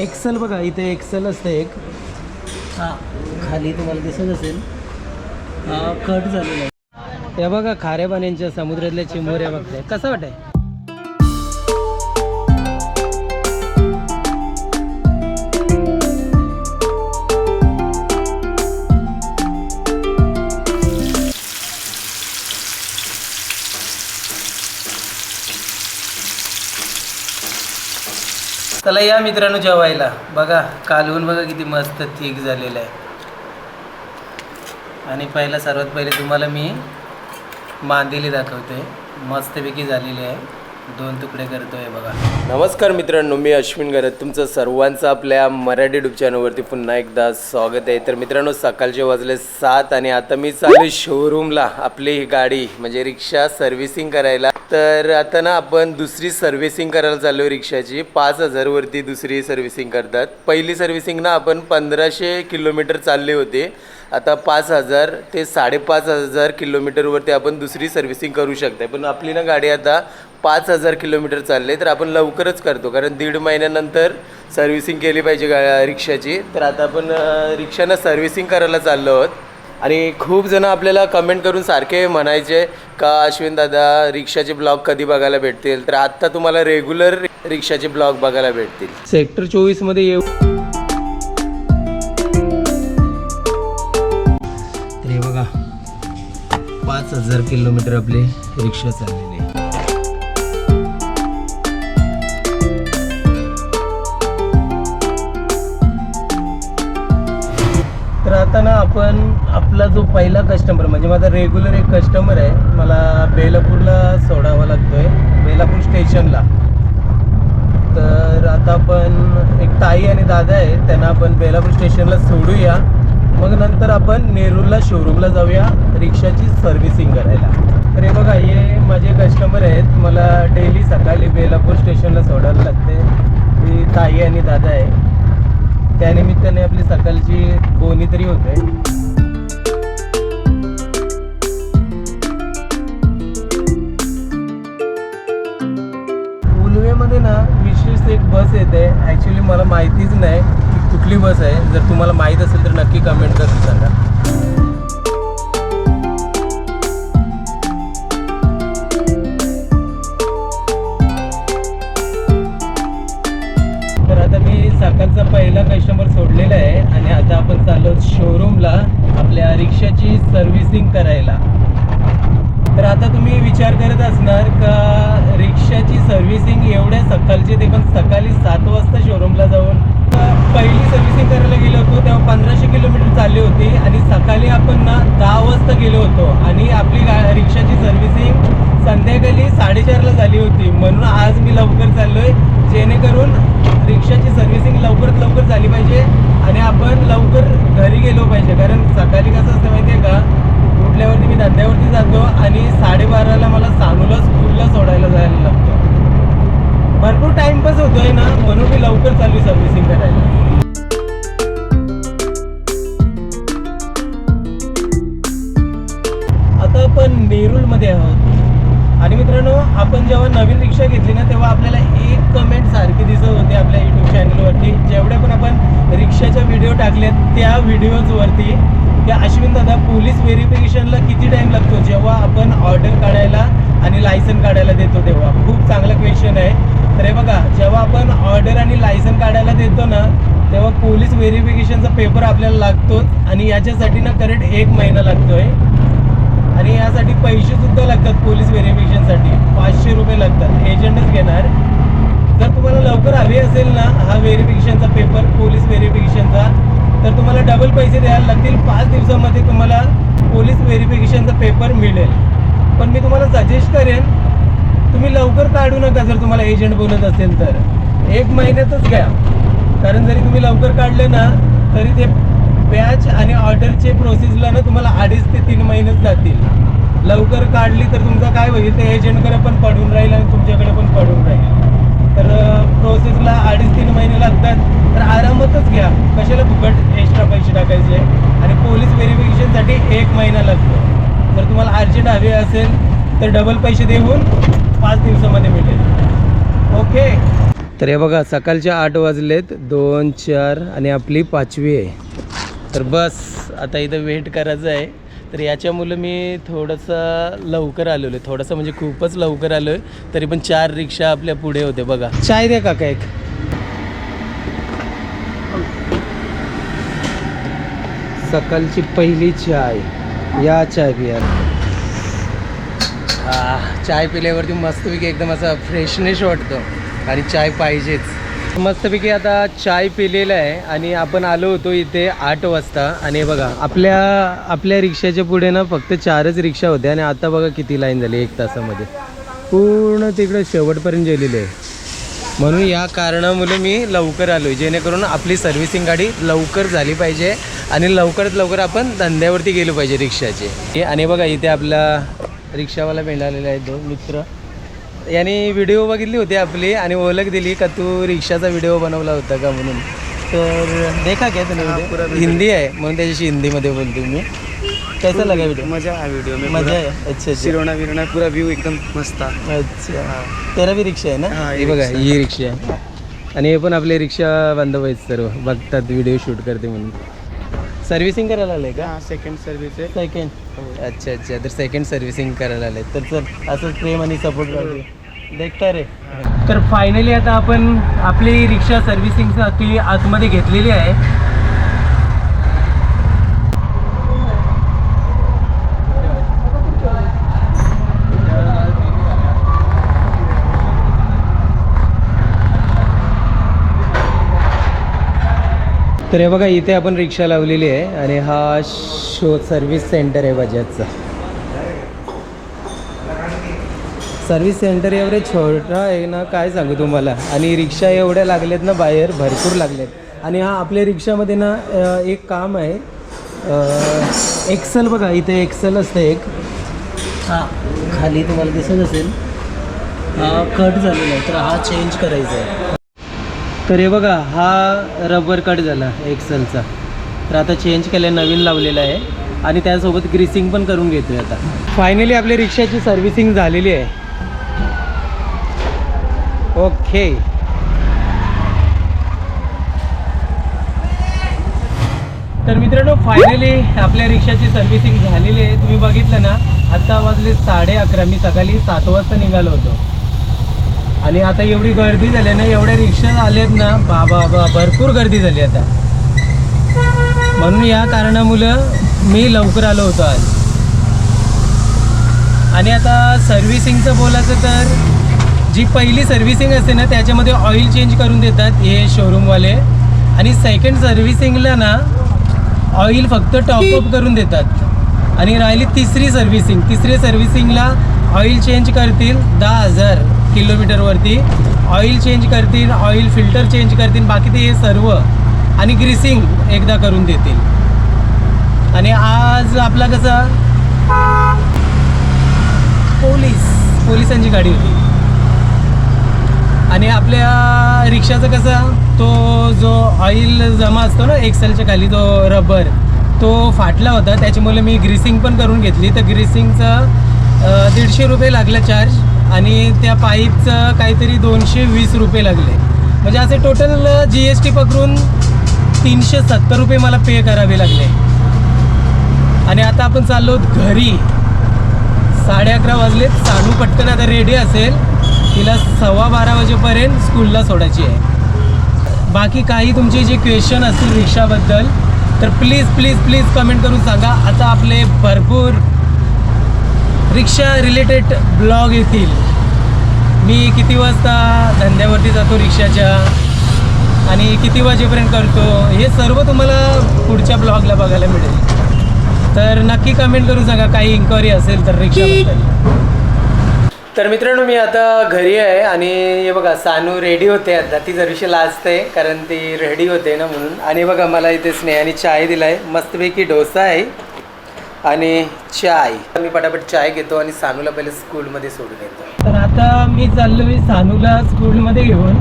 Excel बघा, इथे Excel असतं एक. हा खाली तुम्हाला दिसत असेल, हा कट झालेला आहे. हे बघा खाऱ्या पाण्याच्या समुद्रातल्या चिंबोऱ्या बघताय, कसं वाटतंय? चला या मित्रांनो जेवायला. बघा कालवून बघा किती मस्त थिक झालेलं आहे. आणि सर्वात पहिले तुम्हाला मी मांदेली दाखवतोय, मस्तपैकी झालेली आहे. 2 तुकडे करतोय बघा. नमस्कार मित्रांनो, मी अश्विन गरत, तुमचं सर्वांचं आपल्या मराठी यूट्यूब चॅनलवरती पुन्हा एकदा स्वागत आहे. तर मित्रांनो, सकाळचे वाजले 7 आणि आता मी चालू शोरूमला आपली ही गाडी म्हणजे रिक्षा सर्व्हिसिंग करायला. तर आता ना आपण दुसरी सर्व्हिसिंग करायला चाललो आहे रिक्षाची. 5,000 वरती दुसरी सर्व्हिसिंग करतात. पहिली सर्व्हिसिंग ना आपण 1500 किलोमीटर चालले होते. आता 5,000 ते 5,500 किलोमीटरवरती आपण दुसरी सर्व्हिसिंग करू शकते. पण आपली ना गाडी आता 5,000 किलोमीटर चालले, तर आपण लवकरच करतो कारण 1.5 महिन्यानंतर सर्व्हिसिंग केली पाहिजे रिक्षाची. तर आता आपण रिक्षानं सर्व्हिसिंग करायला चाललो आहोत. आणि खूप जण आपल्याला कमेंट करून सारखे म्हणायचे का अश्विन दादा रिक्षाचे ब्लॉग कधी बघायला भेटतील. तर आत्ता तुम्हाला रेग्युलर रिक्षाचे ब्लॉग बघायला भेटतील. सेक्टर 24 मध्ये येऊ. तर हे बघा 5,000 किलोमीटर आपली रिक्षा चाललेली आहे. तर आता ना आपण आपला जो पहिला कस्टमर म्हणजे माझा रेग्युलर एक कस्टमर आहे, मला बेलापूरला सोडावा लागतोय, बेलापूर स्टेशनला. तर आता आपण एक ताई आणि दादा आहे, त्यांना आपण बेलापूर स्टेशनला सोडूया. मग नंतर आपण नेरूरला शोरूमला जाऊया रिक्षाची सर्व्हिसिंग करायला. तर हे बघा, हे माझे कस्टमर आहेत, मला डेली सकाळी बेलापूर स्टेशनला सोडायला लागते. ही ताई आणि दादा आहे, त्यानिमित्ताने आपली सकाळची बोनी तरी होते. उलवेमध्ये ना विशेष एक बस येते. ॲक्च्युली मला माहितीच नाही की कुठली बस आहे. जर तुम्हाला माहीत असेल तर नक्की कमेंट करून सांगा. तर आता मी सकाळचा पहिला कस्टमर सोडलेला आहे आणि आता आपण चाललो शोरूमला आपल्या रिक्षाची सर्व्हिसिंग करायला. तर आता तुम्ही विचार करत असणार का रिक्षाची सर्व्हिसिंग एवढ्या सकाळची, ते पण सकाळी 7 वाजता शोरूमला जाऊन. पहिली सर्व्हिसिंग करायला गेलो होतो तेव्हा 1500 किलोमीटर चालली होती आणि सकाळी आपण ना 10 वाजता गेलो होतो आणि आपली रिक्षाची सर्व्हिसिंग संध्याकाळी 4:30ला झाली होती. म्हणून आज मी लवकर चाललोय, जेणेकरून रिक्षाची सर्व्हिसिंग लवकरात लवकर झाली पाहिजे आणि आपण लवकर घरी गेलो पाहिजे. कारण सकाळी कसं असतं माहिती आहे का, उठल्यावरती मी धंद्यावरती जातो आणि 12:30ला मला सानूला स्कूलला सोडायला जायला लागतं. भरपूर टाइमपास होतोय ना, म्हणून मी लवकर चालू सर्व्हिसिंग करायला. आता आपण नेरूरमध्ये आहोत. आणि मित्रांनो, आपण जेव्हा नवीन रिक्षा घेतली ना तेव्हा आपल्याला एक कमेंट सारखी दिसत होते आपल्या यूट्यूब चॅनलवरती. जेवढ्या पण आपण रिक्षाच्या व्हिडिओ टाकलेत त्या व्हिडिओजवरती की अश्विन दादा पोलीस व्हेरिफिकेशनला किती टाईम लागतो जेव्हा आपण ऑर्डर काढायला आणि लायसन काढायला देतो तेव्हा. खूप चांगला क्वेश्चन आहे. तर हे बघा, जेव्हा आपण ऑर्डर आणि लायसन काढायला देतो ना तेव्हा पोलीस व्हेरिफिकेशनचा पेपर आपल्याला लागतोच आणि याच्यासाठी ना करेक्ट 1 महिना लागतोय. आणि यासाठी पैसेसुद्धा लागतात. पोलीस व्हेरिफिकेशनसाठी 500 रुपये लागतात, एजंटच घेणार. जर तुम्हाला लवकर हवी असेल ना हा व्हेरिफिकेशनचा पेपर, पोलीस व्हेरिफिकेशनचा, तर तुम्हाला डबल पैसे द्यायला लागतील. 5 दिवसामध्ये तुम्हाला पोलीस व्हेरिफिकेशनचा पेपर मिळेल. पण मी तुम्हाला सजेस्ट करेन तुम्ही लवकर काढू नका. जर तुम्हाला एजंट बोलत असेल तर 1 महिन्यातच घ्या. कारण जरी तुम्ही लवकर काढले ना तरी ते बॅच आणि ऑर्डरचे प्रोसेसला ना तुम्हाला 2.5 ते 3 महिनेच जातील. लवकर काढली तर तुमचं काय होईल, ते एजंटकडे पण पडून राहील आणि तुमच्याकडे पण पडून राहील. तर प्रोसेसला 2.5-3 महिने लागतात. तर आरामातच घ्या, कशाला फुकट एक्स्ट्रा पैसे टाकायचे. आणि पोलीस व्हेरिफिकेशनसाठी 1 महिना लागतो. जर तुम्हाला अर्जंट हवे असेल तर डबल पैसे देऊन 5 दिवसामध्ये मिळेल. ओके. तर हे बघा सकाळचे 8 वाजलेत, 2, 4 आणि आपली 5वी आहे. तर बस आता इथं वेट करायचं आहे. तर याच्यामुळे मी थोडंसं लवकर आलेलो आहे, थोडंसं म्हणजे खूपच लवकर आलो आहे. तरी पण 4 रिक्षा आपल्या पुढे होते. बघा चाय दे काका एक. सकाळची पहिली चाय, या चाय पिया. चाय पिल्यावरती मस्तपैकी एकदम असा फ्रेशनेस वाटतो आणि चाय पाहिजेच. मस्तपैकी आता चाय पिलेला आहे आणि आपण आलो होतो इथे 8 वाजता. आणि बघा आपल्या रिक्षाच्या पुढे ना फक्त 4च रिक्षा होत्या आणि आता बघा किती लाईन झाली 1 तासामध्ये. पूर्ण तिकडे शेवटपर्यंत गेलेली आहे. म्हणून या कारणामुळे मी लवकर आलो आहे, जेणेकरून आपली सर्व्हिसिंग गाडी लवकर झाली पाहिजे आणि लवकरात लवकर आपण धंद्यावरती गेलो पाहिजे रिक्षाचे. आणि बघा इथे आपला रिक्षावाला भेंडालेला आहे, 2 मित्र. याने व्हिडिओ बघितली होती आपली आणि ओळख दिली का तू रिक्षाचा व्हिडिओ बनवला होता का म्हणून. तर देखा क्या तुम्ही व्हिडिओ, हिंदी आहे म्हणून त्याच्याशी हिंदीमध्ये बोलतो मी. कैसा लगा व्हिडिओ? मजा आया वीडियो में, मजा आहे. अच्छा सिरोना विरोना पूरा व्यू एकदम मस्त था. अच्छा, तेरा भी रिक्षा आहे ना? हा, हे बघा ही रिक्षा आहे. आणि हे पण आपले रिक्षा बांधव आहेत सर्व, बघतात व्हिडिओ शूट करते म्हणून. सर्व्हिसिंग करायला आलं आहे का? सेकंड सर्विस आहे. सेकंड. अच्छा अच्छा, तर सेकंड सर्व्हिसिंग करायला आले. तर चल असंच प्रेम आणि सपोर्ट करते, देखता रे. तर फायनली आता आपण आपली रिक्षा सर्व्हिसिंगसाठी आतमध्ये घेतलेली आहे. तर हे बघा इथे आपण रिक्षा लावलेली आहे आणि हा सर्व्हिस सेंटर आहे बजाजचा. सर्व्हिस सेंटर एवढे छोटा आहे ना, काय सांगू तुम्हाला. आणि रिक्षा एवढ्या लागल्यात ना बाहेर, भरपूर लागल्यात. आणि हा आपल्या रिक्षामध्ये ना एक काम आहे, एक्सेल बघा इथे एक्सेल असतं एक. हा खाली तुम्हाला दिसत असेल, हा कट झालेला आहे तर हा चेंज करायचा आहे. तर हे बघा हा रबर कट झाला एक्सेलचा, तर आता चेंज केला, नवीन लावलेला आहे. आणि त्यासोबत ग्रीसिंग पण करून घेतोय आता. फायनली आपली रिक्षाची सर्व्हिसिंग झालेली आहे. ओके. तर मित्रांनो फायनली आपल्या रिक्षाची सर्व्हिसिंग झालेली आहे. तुम्ही बघितलं ना, आता वाजले 11:30. मी सकाळी 7 वाजता निघालो होतो आणि आता एवढी गर्दी झाली ना, एवढ्या रिक्षा आल्यात ना, बाबा भरपूर गर्दी झाली आता. म्हणून या कारणामुळं मी लवकर आलो होतो आज. आणि आता सर्व्हिसिंगचं बोलायचं तर जी पहिली सर्व्हिसिंग असते ना त्याच्यामध्ये ऑइल चेंज करून देतात हे शोरूमवाले. आणि सेकंड सर्व्हिसिंगला ना ऑइल फक्त टॉपअप करून देतात. आणि राहिली तिसरी सर्व्हिसिंगला ऑइल चेंज करतील 10,000 किलोमीटरवरती. ऑइल चेंज करतील, ऑइल फिल्टर चेंज करतील, बाकी ते हे सर्व. आणि ग्रीसिंग एकदा करून देतील. आणि आज आपला कसा पोलिसांची गाडी होती. आणि आपल्या रिक्षाचं कसं तो जो ऑइल जमा असतो ना एक्सेलच्या खाली, तो रबर तो फाटला होता, त्याच्यामुळे मी ग्रीसिंग पण करून घेतली. तर ग्रीसिंगचं 150 रुपये लागला चार्ज आणि त्या पाईपचं काहीतरी 220 रुपये लागले. म्हणजे असे टोटल GST पकडून 370 रुपये मला पे करावे लागले. आणि आता आपण चाललो घरी. 11:30 वाजलेत. सानू पटकन आता रेडी असेल, तिला 12:15 वाजेपर्यंत स्कूलला सोडायची आहे. बाकी काही तुमचे जे क्वेश्चन असतील रिक्षाबद्दल तर प्लीज कमेंट करून सांगा. आता आपले भरपूर रिक्षा रिलेटेड ब्लॉग येतील. मी किती वाजता धंद्यावरती जातो रिक्षाच्या आणि किती वाजेपर्यंत करतो हे सर्व तुम्हाला पुढच्या ब्लॉगला बघायला मिळेल. तर नक्की कमेंट करून सांगा काही इन्क्वायरी असेल तर रिक्षाबद्दल. तर मित्रांनो मी आता घरी आहे आणि हे बघा सानू रेडी होते. आता ती जरीशी लाजते कारण ती रेडी होते ना म्हणून. आणि बघा मला इथे स्नेहाने चाय दिला आहे, मस्तपैकी डोसा आहे आणि चाय. मी पटापट चाय घेतो आणि सानूला पहिले स्कूलमध्ये सोडून येतो. तर आता मी चाललो मी सानूला स्कूलमध्ये घेऊन.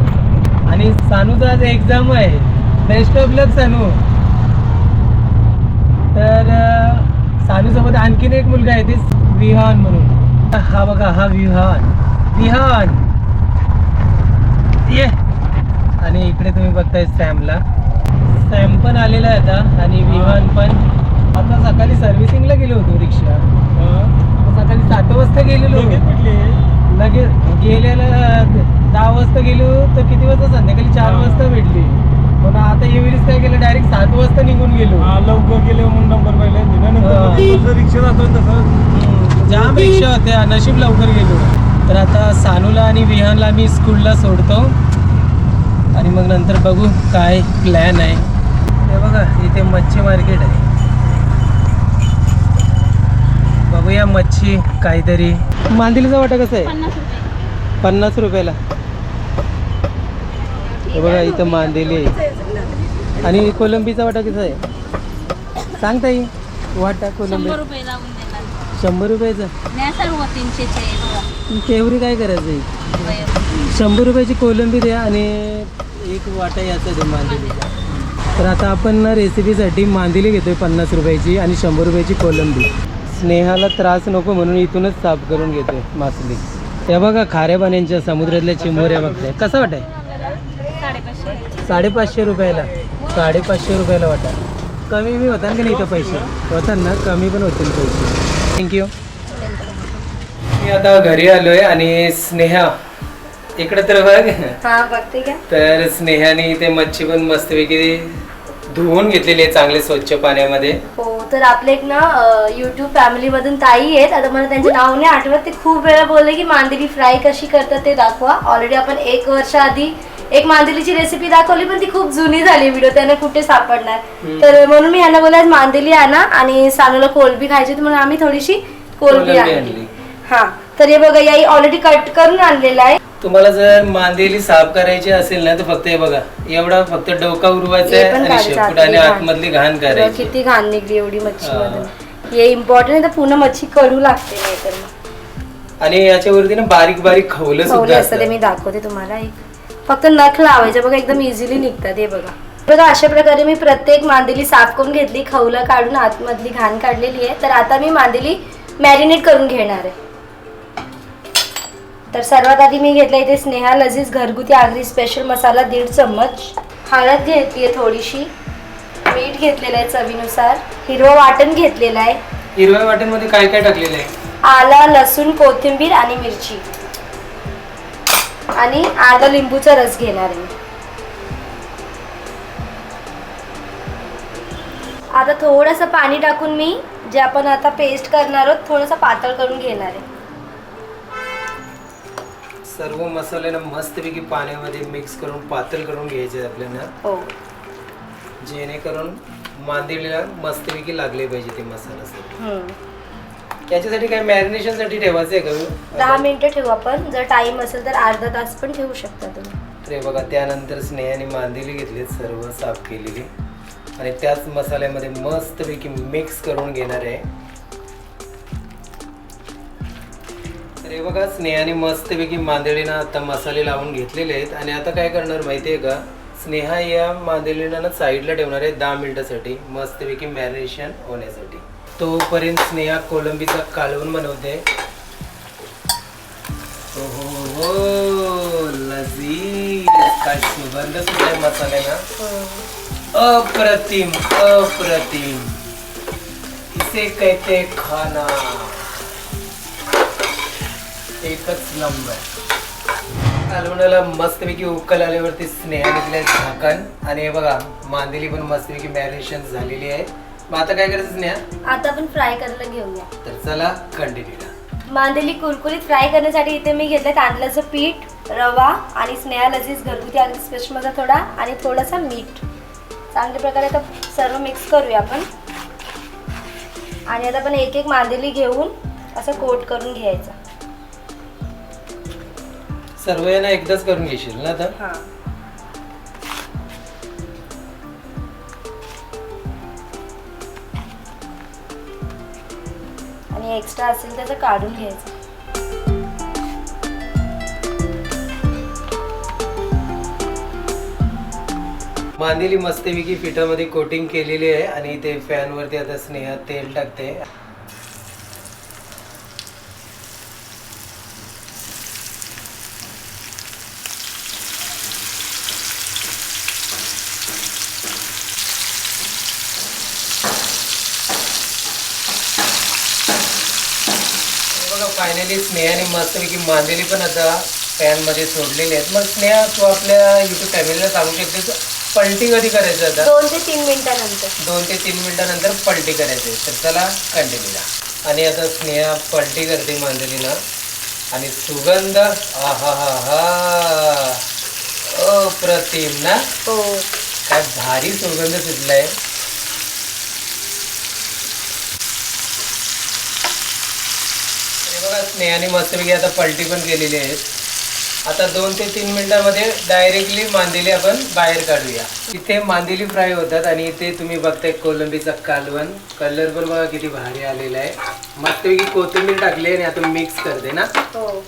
आणि सानूचा आज एक्झाम आहे. बेस्ट ऑफ लक सानू. तर सानूसोबत आणखीन एक मुलगा आहे, ते विहान म्हणून. हा बघा हा विहान ये आणि इकडे तुम्ही बघताय सॅमला. सॅम पण आलेला आहे आता आणि विहान पण. आता सकाळी सर्व्हिसिंगला गेलो होतो रिक्षा. सकाळी 7 वाजता गेलेलो. लगेच गेलेला 10 वाजता गेलो तर किती वाजता? संध्याकाळी 4 वाजता भेटली. पण आता एव्हरेज काय केलं, डायरेक्ट 7 वाजता निघून गेलो. लवकर गेले म्हणून नंबर पाहिजे. रिक्षा जातो तसं जाम रिक्षा होत्या, नशीब लवकर गेलो. तर आता सानूला आणि विहानला मी स्कूलला सोडतो आणि मग नंतर बघू काय प्लॅन आहे. हे बघा इथे मच्छी मार्केट आहे. बघूया मच्छी काहीतरी. मांदिलीचा वाटा कसा आहे? 50 रुपयाला. हे बघा इथं मांदेली आहे. आणि कोलंबीचा वाटा कसा आहे सांग ताई? वाटा कोलंबी 100 रुपयाचा. तेवढी काय करायचं आहे? 100 रुपयाची कोलंबी द्या आणि एक वाटा याचा दे मांदेलीचा. तर आता आपण ना रेसिपीसाठी मांदेली घेतोय 50 रुपयाची आणि 100 रुपयाची कोलंबी. स्नेहाला त्रास नको म्हणून इथूनच साफ करून घेतोय मासली. त्या बघा खाऱ्या पाण्याच्या समुद्रातल्या चिंबोऱ्या बघताय. कसा वाटाय? 550 रुपयाला. 550 रुपयाला वाटा. कमी बी होता का नाही इथं? पैसे होतात ना, कमी पण होतील पैसे. थँक्यू. मी आता घरी आलोय आणि स्नेहा इकडे तर बघ. बघते का? तर स्नेहाने इथे मच्छी पण मस्तपैकी धुवून घेतलेली आहे चांगले स्वच्छ पाण्यामध्ये. हो, तर आपले एक ना युट्यूब फॅमिली मधून ताई आहेत. आता मला त्यांचं नाव नाही आठवत. ते खूप वेळा बोलले की मांदेली फ्राय कशी करतात ते दाखवा. ऑलरेडी आपण 1 वर्ष आधी एक मांदेलीची रेसिपी दाखवली, पण ती खूप जुनी झाली व्हिडिओ, त्यांना कुठे सापडणार. तर म्हणून मी यांना बोलले मांदेली आणा आणि सानूला कोलबी खायची, म्हणून आम्ही थोडीशी कोलबी आणली. हा, तर हे बघा याई ऑलरेडी कट करून आणलेला आहे. तुम्हाला जर मांदेली साफ करायची असेल ना तर फक्त हे बघा एवढा फक्त डोका उरवायचा आहे आणि शेपूट आणि आतमधली घाण करायची. किती घाण निघली एवढी मच्छी मधून. हे इम्पॉर्टंट आहे, तर पुन्हा मच्छी कडू लागते नाही तर मग. आणि याच्यावरती ना बारीक बारीक खवलं सुद्धा असतं, ते मी दाखवते तुम्हाला. एक फक्त नख लावायचे बघा, एकदम इझिली निघतात. हे बघा बघा अशा प्रकारे मी प्रत्येक मांदेली साफ करून घेतली, खवलं काढून आतमधली घाण काढलेली आहे. तर आता मी मांदेली मॅरिनेट करून घेणार आहे. तर सर्वात आधी मी घेतला इथे स्नेहा लजीज घरगुती आगरी स्पेशल मसाला 1.5 चम्मच. हळद घेतली आहे थोडीशी. मीठ घेतलेलं आहे चवीनुसार. हिरवं वाटण घेतलेलं आहे. हिरव्या वाटणमध्ये काय काय टाकलेलं आहे? आला, लसूण, कोथिंबीर आणि मिरची आणि अर्धा लिंबूचा रस घेणार आहे. आता थोडंसं पाणी टाकून मी जे आपण आता पेस्ट करणार आहोत थोडंसं पातळ करून घेणार आहे. सर्व मसाले ना मस्तपैकी पाण्यामध्ये मिक्स करून पातळ करून घ्यायचे आपल्याला. हो, जेणेकरून मांदेलीला मस्तपैकी लागले पाहिजे ते मसाला सर्व. याच्यासाठी काय मॅरिनेशन साठी ठेवायचं आहे का? 10 मिनिटं ठेवू आपण. जर टाइम असेल तर अर्धा तास पण ठेवू शकता तुम्ही. तर बघा त्यानंतर स्नेहाने मांदेली घेतली, सर्व साफ केलेली आणि त्याच मसाल्यामध्ये मस्तपैकी मिक्स करून घेणार आहे. तर हे बघा स्नेहाने मस्तपैकी मांदेलीना आता मसाले लावून घेतलेले आहेत. आणि आता काय करणार माहिती आहे का? स्नेहा या मांदेलीना ना साईडला ठेवणार आहे 10 मिनिटासाठी मस्तपैकी मॅरिनेशन होण्यासाठी. तोपर्यंत स्नेहा कोलंबीचा कालवण बनवते. हो लजीज, काय सुगंध सुद्धा मसाल्याला. अप्रतिम अप्रतिम, इसे कहते खाना, एकच नंबर. कालवणाला मस्तपैकी उकल आल्यावरती स्नेहा घेतले झाकण आणि हे बघा मांदेली पण मस्तपैकी मॅरिनेशन झालेली आहे. मग आता काय करायचं स्नेहा? आता आपण फ्राय करायला घेऊया. तर चला कंटिन्यू. मांदेली कुरकुरीत फ्राय करण्यासाठी इथे मी घेतलं तांदळाचं पीठ, रवा आणि स्नेहा लजीज घरगुती आगरी स्पेशल मसाला थोडा आणि थोडासा मीठ. चांगल्या प्रकारे आता सर्व मिक्स करूया आपण. आणि आता आपण एक एक मांदेली घेऊन असं कोट करून घ्यायचं. सर्व ना एकदाच करून घेशील ना आता? हां. आणि एक्स्ट्रा असेल त्याचं काढून घ्यायचं. मांदेली मस्तपैकी पिठामध्ये कोटिंग केलेली आहे आणि ते फॅन वरती आता स्नेहा तेल टाकते. फायनली स्नेहाने मस्तपैकी मांदेली पण आता पॅनमध्ये सोडलेली आहेत. मग स्नेहा तू आपल्या युट्यूब फॅमिलीला सांगू शकते पलटी कधी करायचं आता? 2 ते 3 मिनिटानंतर. 2 ते 3 मिनिटानंतर पलटी करायची. तर चला कंटिन्यू. आणि आता स्नेहा पलटी करते मांदेलीला आणि सुगंध आहा हा हा अप्रतिम ना. हो. काय भारी सुगंध सुटलाय. बघा स्नेहाने मस्तपैकी आता पलटी पण केलेली आहे. आता 2 ते 3 मिनिटांमध्ये डायरेक्टली मांदेली आपण बाहेर काढूया. इथे मांदेली फ्राय होतात आणि इथे तुम्ही बघताय कोलंबीचा कालवण. कलर पण बघा किती भारी आलेला आहे. मस्तपैकी कोथिंबीर टाकली आणि आता मिक्स करते ना. हो.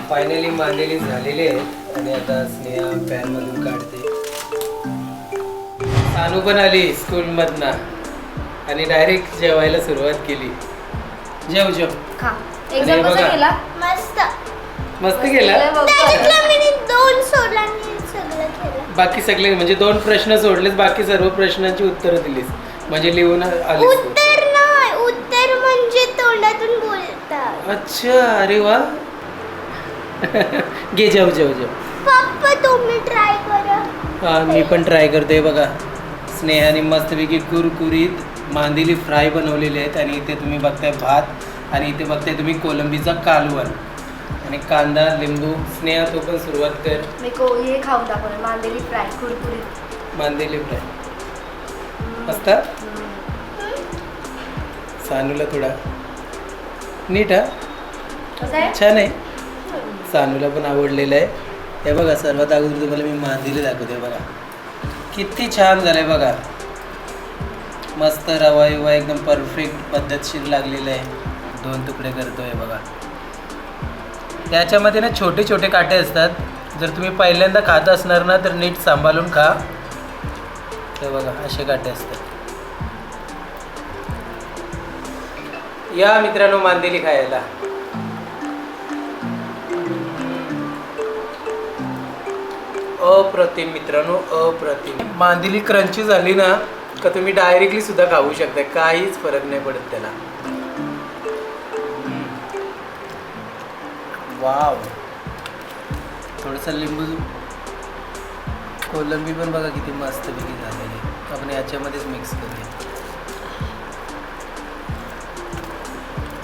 फायनली मांदेली झालेली आहे आणि आता स्नेहा पॅन मधून काढते. सानू पण आली स्कूल मधनं आणि डायरेक्ट जेवायला सुरुवात केली. जेव जेव. खा. एक्झाम बघा. कसा केला? मस्त मस्त केला. त्याच्यातला मी 2 सोडला आणि सगळं केलं. बाकी सगळे म्हणजे 2 प्रश्न सोडलेस, बाकी सर्व प्रश्नांची उत्तरं दिलीस म्हणजे लिहून आलीस. उत्तर नाही, उत्तर म्हणजे तोंडातून बोलतात. अच्छा, अरे वा. घे जेव जेव जेव. पप्पा तुम्ही ट्राय करा. हा मी पण ट्राय करते. बघा स्नेहाने मस्तपैकी कुरकुरीत मांदेली फ्राय बनवलेले आहेत आणि इथे तुम्ही बघताय भात आणि इथे बघताय तुम्ही कोलंबीचा कालवण आणि कांदा लिंबू. स्नेहा तो पण सुरुवात कर. मी हे खाऊन दाखवलं मांदेली फ्राय कुरकुरीत. मांदेली फ्राय मस्त. सानूला थोडा नीट हा. कसं आहे? छान आहे. सानूला पण आवडलेलं आहे. हे बघा सर्वात अगोदर तुम्हाला मी मांदेली दाखवते. बघा किती छान झालंय. बघा मस्त रवा विवा एकदम परफेक्ट पद्धतशीर लागलेलं आहे. 2 तुकडे करतोय बघा. त्याच्यामध्ये ना छोटे छोटे काटे असतात. जर तुम्ही पहिल्यांदा खात असणार ना तर नीट सांभाळून खा. ते बघा असे काटे असतात. या मित्रांनो मांदेली खायला. अप्रतिम मित्रांनो, अप्रतिम. मांदेली क्रंची झाली ना का तुम्ही डायरेक्टली सुद्धा खाऊ शकता. काहीच फरक नाही पडत त्याला. वाव. थोडंसं लिंबू. कोलंबी पण बघा किती मस्त पैकी झालेली. आपण याच्यामध्येच मिक्स करूया.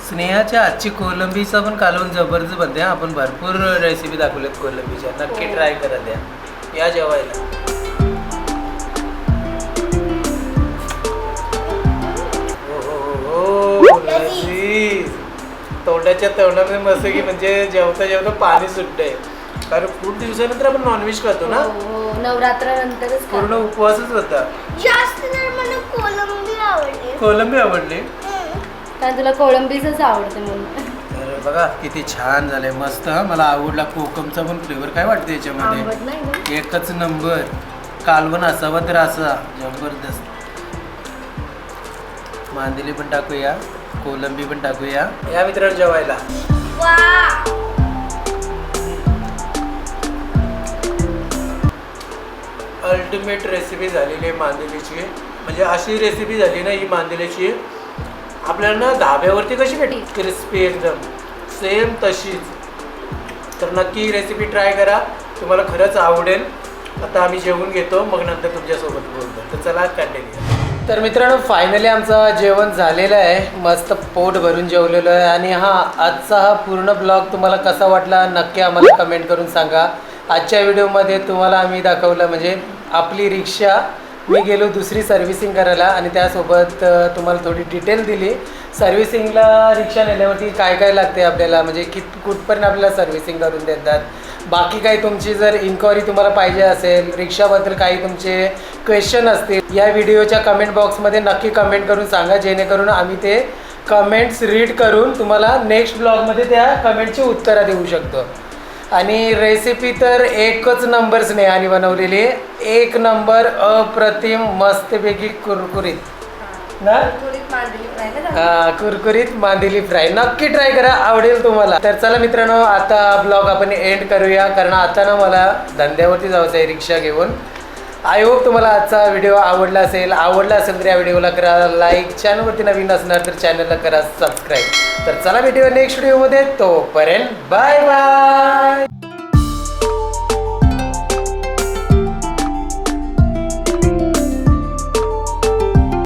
स्नेहाच्या आजची कोलंबीचा पण कालवण जबरदस्त बनते. आपण भरपूर रेसिपी दाखवल्यात कोलंबीच्या. नक्की ट्राय करा द्या. या जेवायला. तोंडाच्या तोंडामध्ये मस्त की म्हणजे जेवता जेवता पाणी सुटतंय. कारण खूप दिवसानंतर आपण नॉनव्हेज खातो ना. हो, नवरात्रानंतरच खा. पूर्ण उपवासच होता. जास्त तर मला कोलंबी आवडली. कोलंबी आवडली. कारण तुला कोळंबीच आवडते म्हणून. तर बघा किती छान झालंय. मस्त. मला आवडला. कोकमचा पण फ्लेवर काय वाटतं याच्यामध्ये. आंबट नाही ना? एकच नंबर. कालवण असावा तर असा जबरदस्त. मांदेली पण टाकूया, कोलंबी पण टाकूया. या मित्रांनो जेवायला. वा. अल्टिमेट रेसिपी झालेली आहे मांदेलीची. म्हणजे अशी रेसिपी झाली ना ही मांदेलीची आपल्याला ना धाब्यावरती कशी भेटली क्रिस्पी एकदम सेम तशीच. तर नक्की ही रेसिपी ट्राय करा. तुम्हाला खरंच आवडेल. आता आम्ही जेवून घेतो मग नंतर तुमच्यासोबत बोलतो. तर चला कंटिन्यू. तर मित्रांनो फायनली आमचं जेवण झालेलं आहे. मस्त पोट भरून जेवलेलं आहे. आणि आजचा हा पूर्ण ब्लॉग तुम्हाला कसा वाटला नक्की आम्हाला कमेंट करून सांगा. आजच्या व्हिडिओमध्ये तुम्हाला आम्ही दाखवलं म्हणजे आपली रिक्षा. मी गेलो दुसरी सर्व्हिसिंग करायला आणि त्यासोबत तुम्हाला थोडी डिटेल दिली. सर्व्हिसिंगला रिक्षा नेल्यावरती काय काय लागते आपल्याला म्हणजे कुठपर्यंत आपल्याला सर्व्हिसिंग करून देतात. बाकी काही तुमची जर इन्क्वायरी तुम्हाला पाहिजे असेल रिक्षाबद्दल काही तुमचे क्वेश्चन असतील या व्हिडिओच्या कमेंट बॉक्समध्ये नक्की कमेंट करून सांगा. जेणेकरून आम्ही ते कमेंट्स रीड करून तुम्हाला नेक्स्ट ब्लॉगमध्ये त्या कमेंटची उत्तरं देऊ शकतो. आणि रेसिपी तर एकच नंबर स्नेहाने बनवलेली. 1 नंबर अप्रतिम मस्तपैकी कुरकुरीत ना. कुरकुरीत मांदेली फ्राय नक्की ट्राय करा. आवडेल तुम्हाला. तर चला मित्रांनो आता ब्लॉग आपण एंड करूया. कारण आता ना मला धंद्यावरती जायचं आहे रिक्षा घेऊन. आय होप तुम्हाला आजचा व्हिडिओ आवडला असेल तर या व्हिडिओला करा लाईक, चॅनलवरती नवीन असणार तर चॅनलला करा सबस्क्राईब. तर चला भेटूया नेक्स्ट व्हिडिओमध्ये, तोपर्यंत बाय बाय.